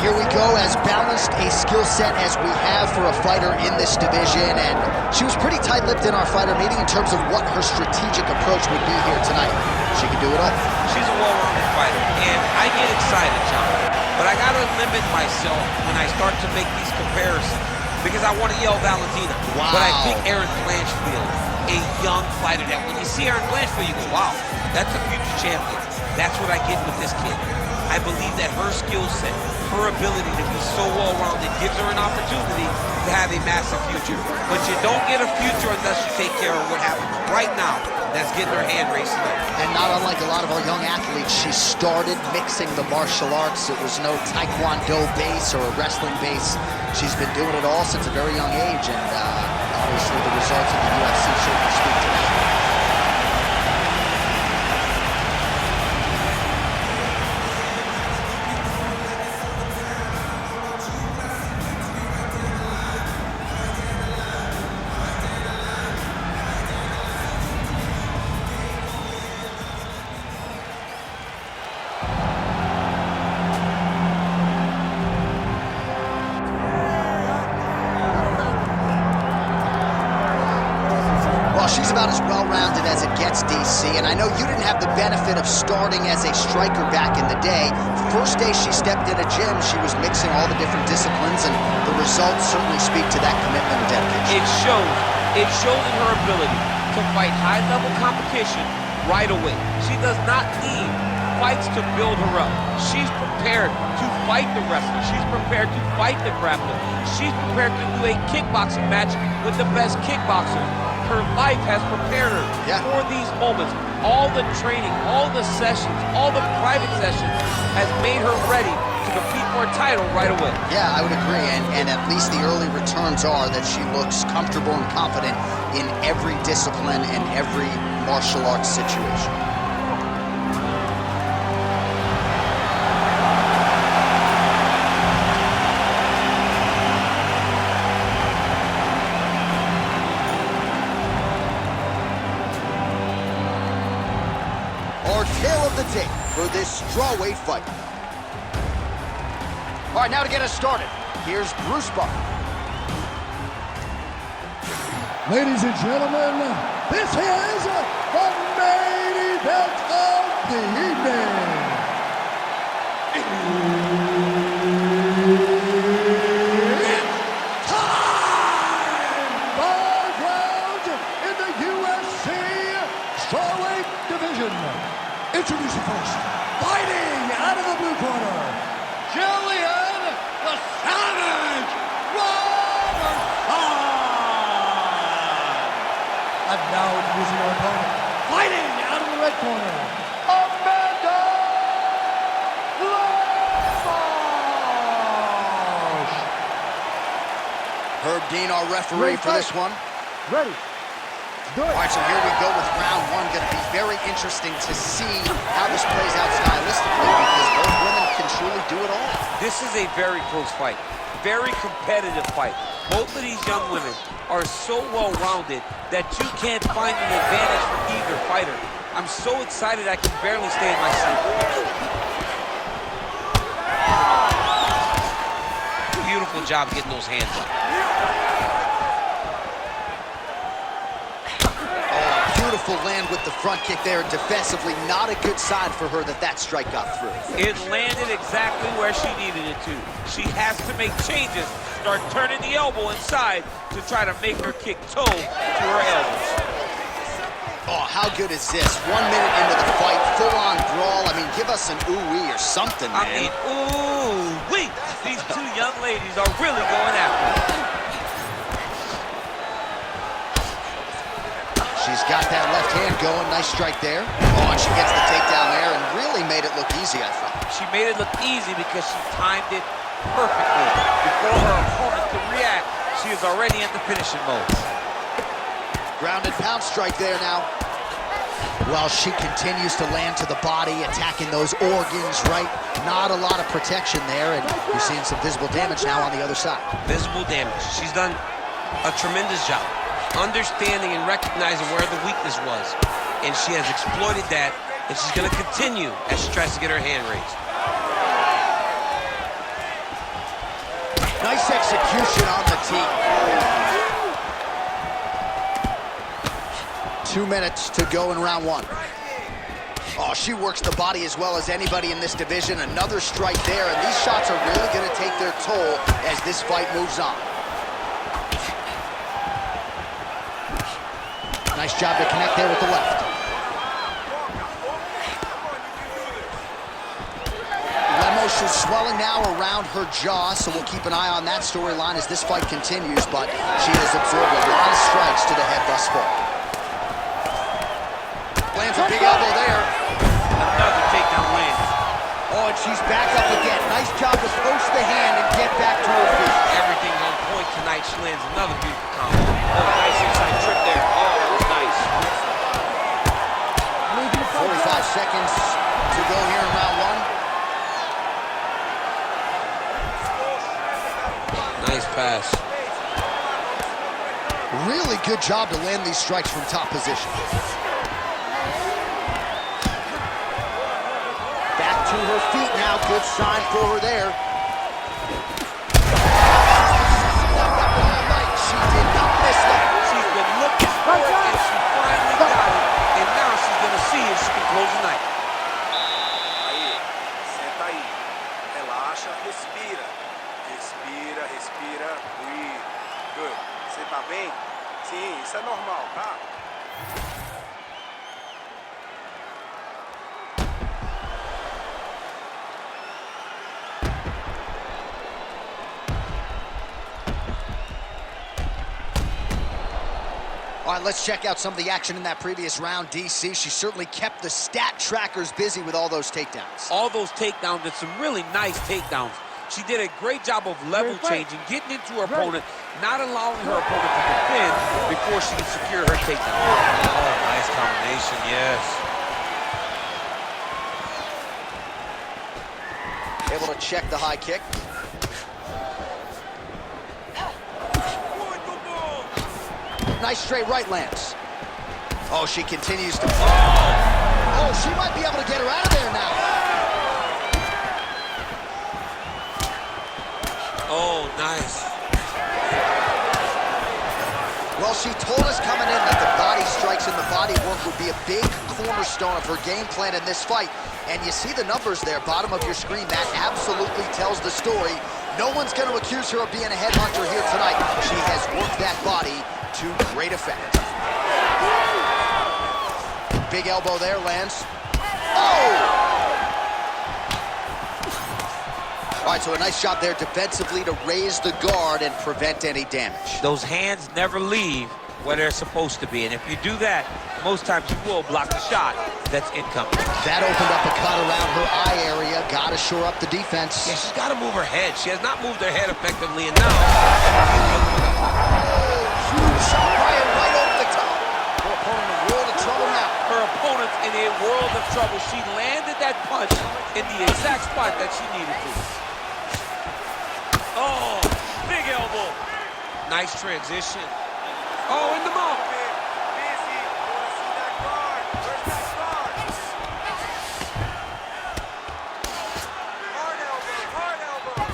here we go, as balanced a skill set as we have for a fighter in this division, and she was pretty tight-lipped in our fighter meeting in terms of what her strategic approach would be here tonight. She can do it all. She's a well-rounded fighter, and I get excited, John, but I gotta limit myself when I start to make these comparisons, because I want to yell Valentina. Wow. But I think Erin Blanchfield, a young fighter, that when you see Erin Blanchfield, you go, wow, that's a future champion. That's what I get with this kid. I believe that her skill set, her ability to be so well-rounded gives her an opportunity to have a massive future. But you don't get a future unless you take care of what happens right now. That's getting her hand raised up. And not unlike a lot of our young athletes, she started mixing the martial arts. It was no Taekwondo base or a wrestling base. She's been doing it all since a very young age, and obviously the results of the UFC certainly speak to that. She's about as well-rounded as it gets, DC, and I know you didn't have the benefit of starting as a striker back in the day. First day she stepped in a gym, she was mixing all the different disciplines, and the results certainly speak to that commitment and dedication. It shows in her ability to fight high-level competition right away. She does not need fights to build her up. She's prepared to fight the wrestler. She's prepared to fight the grappler. She's prepared to do a kickboxing match with the best kickboxer. Her life has prepared her for these moments. All the training, all the sessions, all the private sessions has made her ready to compete for a title right away. Yeah, I would agree, and at least the early returns are that she looks comfortable and confident in every discipline and every martial arts situation. Our tale of the tape for this strawweight fight. All right, now to get us started, here's Bruce Buffer. Ladies and gentlemen, this is the main event of the evening. It's time! 5 rounds in the UFC strawweight division. Introducing first, fighting out of the blue corner, Gillian, the Savage Robertson. And now introducing our opponent, fighting out of the red corner, Amanda Lemos. Herb Dean, our referee for this one. Ready. All right, so here we go with round one. Going to be very interesting to see how this plays out stylistically, because both women can truly do it all. This is a very close fight, very competitive fight. Both of these young women are so well-rounded that you can't find an advantage for either fighter. I'm so excited I can barely stay in my seat. Beautiful job getting those hands up. Beautiful land with the front kick there. Defensively, not a good sign for her that that strike got through. It landed exactly where she needed it to. She has to make changes, start turning the elbow inside to try to make her kick toe to her elbows. Oh, how good is this? 1 minute into the fight, full-on brawl. I mean, give us an ooh-wee or something, man. I mean, ooh-wee. These two young ladies are really going after it. She's got that left hand going. Nice strike there. Oh, and she gets the takedown there and really made it look easy, I thought. She made it look easy because she timed it perfectly. Before her opponent could react, she is already in the finishing mode. Ground and pound strike there now. Well, she continues to land to the body, attacking those organs, right? Not a lot of protection there, and you're seeing some visible damage now on the other side. Visible damage. She's done a tremendous job understanding and recognizing where the weakness was. And she has exploited that, and she's going to continue as she tries to get her hand raised. Nice execution on the tee. 2 minutes to go in round one. Oh, she works the body as well as anybody in this division. Another strike there, and these shots are really going to take their toll as this fight moves on. Nice job to connect there with the left. Lemos is swelling now around her jaw, so we'll keep an eye on that storyline as this fight continues, but she has absorbed a lot of strikes to the head thus far. Lands a big elbow there. Another takedown lands. Oh, and she's back up again. Nice job to post the hand and get back to her feet. Everything's on point tonight. She lands another beautiful combo. Oh, nice inside trip there. Oh, nice. 45 seconds to go here in round one. Nice pass. Really good job to land these strikes from top position. Back to her feet now. Good sign for her there. She did not miss that. She's been looking for it, and she finally got it. And now she's going to see if she can close the night. Aí, senta aí. Relaxa, respira. Respira, respira. Breathe. Good. Você tá bem? Sim, isso é normal, tá? All right, let's check out some of the action in that previous round. DC, she certainly kept the stat trackers busy with all those takedowns. All those takedowns and some really nice takedowns. She did a great job of level changing, getting into her opponent, not allowing her opponent to defend before she can secure her takedown. Oh, nice combination, yes. Able to check the high kick. Nice straight right lands. Oh, she continues to... Oh, she might be able to get her out of there now. Oh, nice. Well, she told us coming in that the body strikes and the body work would be a big cornerstone of her game plan in this fight. And you see the numbers there, bottom of your screen. That absolutely tells the story. No one's going to accuse her of being a headhunter here tonight. She has worked that body to great effect. Big elbow there, lands. Oh! All right, so a nice job there defensively to raise the guard and prevent any damage. Those hands never leave where they're supposed to be, and if you do that, most times you will block the shot that's incoming. That opened up a cut around her eye area. Got to shore up the defense. Yeah, she's got to move her head. She has not moved her head effectively, and now... Huge shot right over the top. Her opponent in a world of trouble now. Her opponent's in a world of trouble. She landed that punch in the exact spot that she needed to. Oh, big elbow. Nice transition. Oh, in the mouth. Busy. Wanna see that guard? Where's that guard? Hard elbow, hard elbow.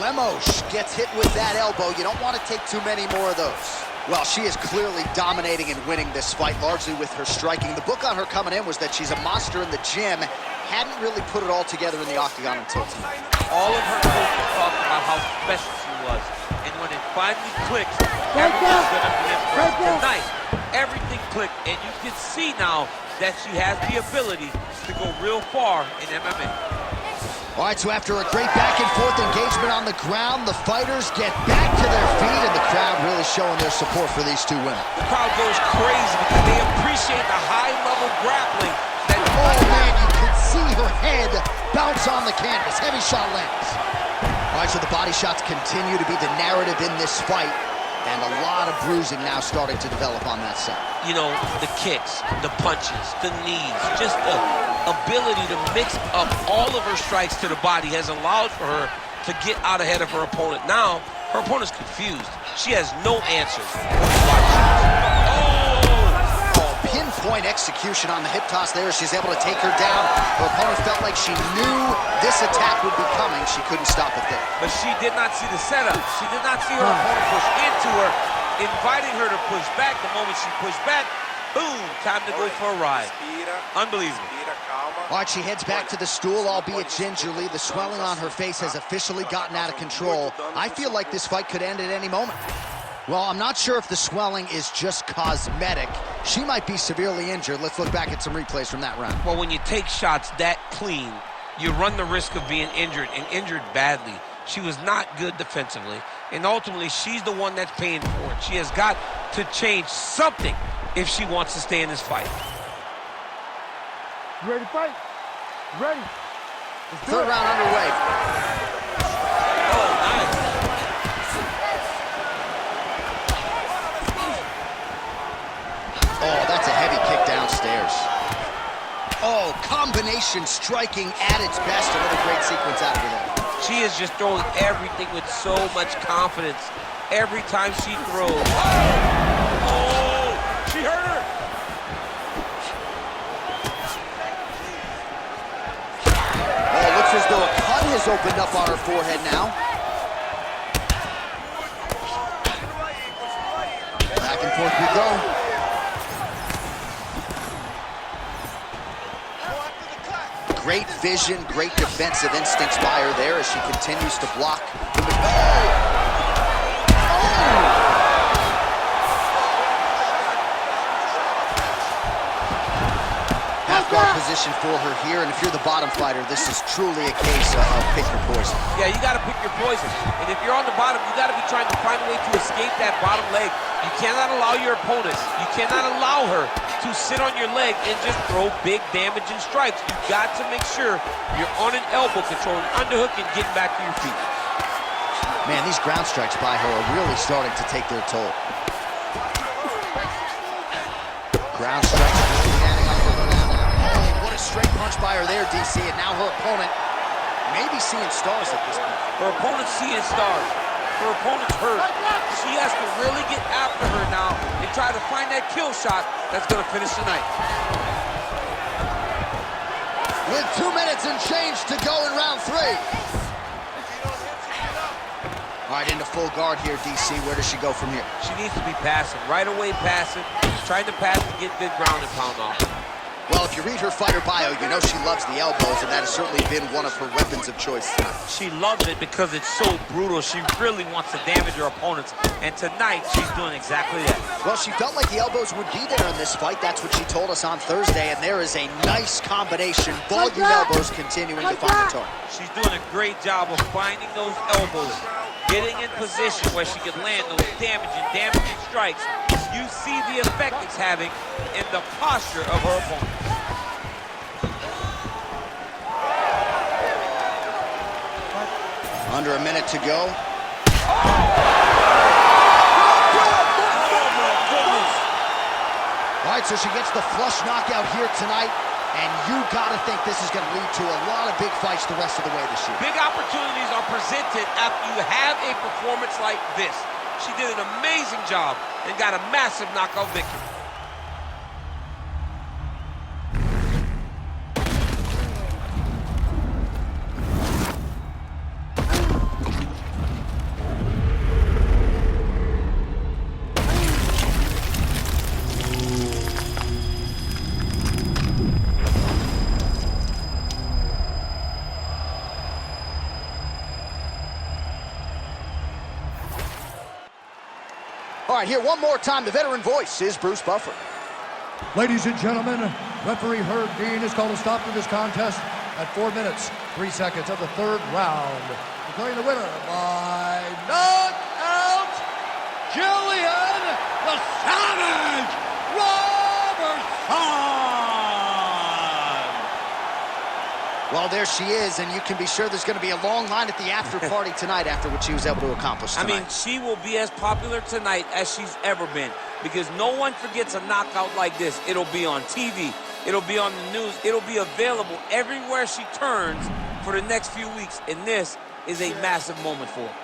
Lemos gets hit with that elbow. You don't want to take too many more of those. Well, she is clearly dominating and winning this fight, largely with her striking. The book on her coming in was that she's a monster in the gym. Hadn't really put it all together in the octagon until tonight. All of her coaches talked about how special she was. And when it finally clicks, everyone's going to be impressed. Tonight, everything clicked, and you can see now that she has the ability to go real far in MMA. All right, so after a great back-and-forth engagement on the ground, the fighters get back to their feet, and the crowd really showing their support for these two women. The crowd goes crazy because they appreciate the high-level grappling that... Oh, man, you can see her head bounce on the canvas. Heavy shot lands. All right, so the body shots continue to be the narrative in this fight, and a lot of bruising now starting to develop on that side. You know, the kicks, the punches, the knees, just the ability to mix up all of her strikes to the body has allowed for her to get out ahead of her opponent. Now, her opponent's confused. She has no answers. Oh, pin On-point execution on the hip toss there. She's able to take her down. Her opponent felt like she knew this attack would be coming. She couldn't stop it there. But she did not see the setup. She did not see her opponent push into her, inviting her to push back. The moment she pushed back, boom, time to go for a ride. Unbelievable. All right, she heads back to the stool, albeit gingerly. The swelling on her face has officially gotten out of control. I feel like this fight could end at any moment. Well, I'm not sure if the swelling is just cosmetic. She might be severely injured. Let's look back at some replays from that round. Well, when you take shots that clean, you run the risk of being injured, and injured badly. She was not good defensively, and ultimately, she's the one that's paying for it. She has got to change something if she wants to stay in this fight. You ready to fight? Ready. Third round underway. Oh, nice. Oh, that's a heavy kick downstairs. Oh, combination striking at its best. Another great sequence out of her there. She is just throwing everything with so much confidence every time she throws. Oh, she hurt her. Oh, it looks as though a cut has opened up on her forehead now. Back and forth we go. Great vision, great defensive instincts by her there as she continues to block. Half guard position for her here, and if you're the bottom fighter, this is truly a case of pick your poison. Yeah, you got to pick your poison. And if you're on the bottom, you got to be trying to find a way to escape that bottom leg. You cannot allow your opponent, you cannot allow her to sit on your leg and just throw big damaging strikes. You've got to make sure you're on an elbow, controlling underhook and getting back to your feet. Man, these ground strikes by her are really starting to take their toll. Ground strikes. Oh, what a straight punch by her there, DC. And now her opponent may be seeing stars at this point. Her opponent's seeing stars. Her opponent's hurt. She has to really get after her now and try to find that kill shot that's going to finish tonight. With 2 minutes and change to go in round 3. All right, into full guard here, DC. Where does she go from here? She needs to be passive. Right away passive. Trying to pass to get good ground and pound off. Well, if you read her fighter bio, you know she loves the elbows, and that has certainly been one of her weapons of choice tonight. She loves it because it's so brutal. She really wants to damage her opponents, and tonight she's doing exactly that. Well, she felt like the elbows would be there in this fight. That's what she told us on Thursday, and there is a nice combination. Volume elbows continuing to find the target. She's doing a great job of finding those elbows, getting in position where she can land those damaging strikes. You see the effect it's having in the posture of her opponent. Under a minute to go. Oh my goodness. All right, so she gets the flush knockout here tonight, and you gotta think this is gonna lead to a lot of big fights the rest of the way this year. Big opportunities are presented after you have a performance like this. She did an amazing job and got a massive knockout victory. All right, here one more time. The veteran voice is Bruce Buffer. Ladies and gentlemen, referee Herb Dean has called a stop to this contest at 4 minutes, 3 seconds of the third round. Declaring the winner by knockout, Gillian the Savage Robertson! Well, there she is, and you can be sure there's going to be a long line at the after party tonight after what she was able to accomplish tonight. I mean, she will be as popular tonight as she's ever been because no one forgets a knockout like this. It'll be on TV. It'll be on the news. It'll be available everywhere she turns for the next few weeks, and this is a massive moment for her.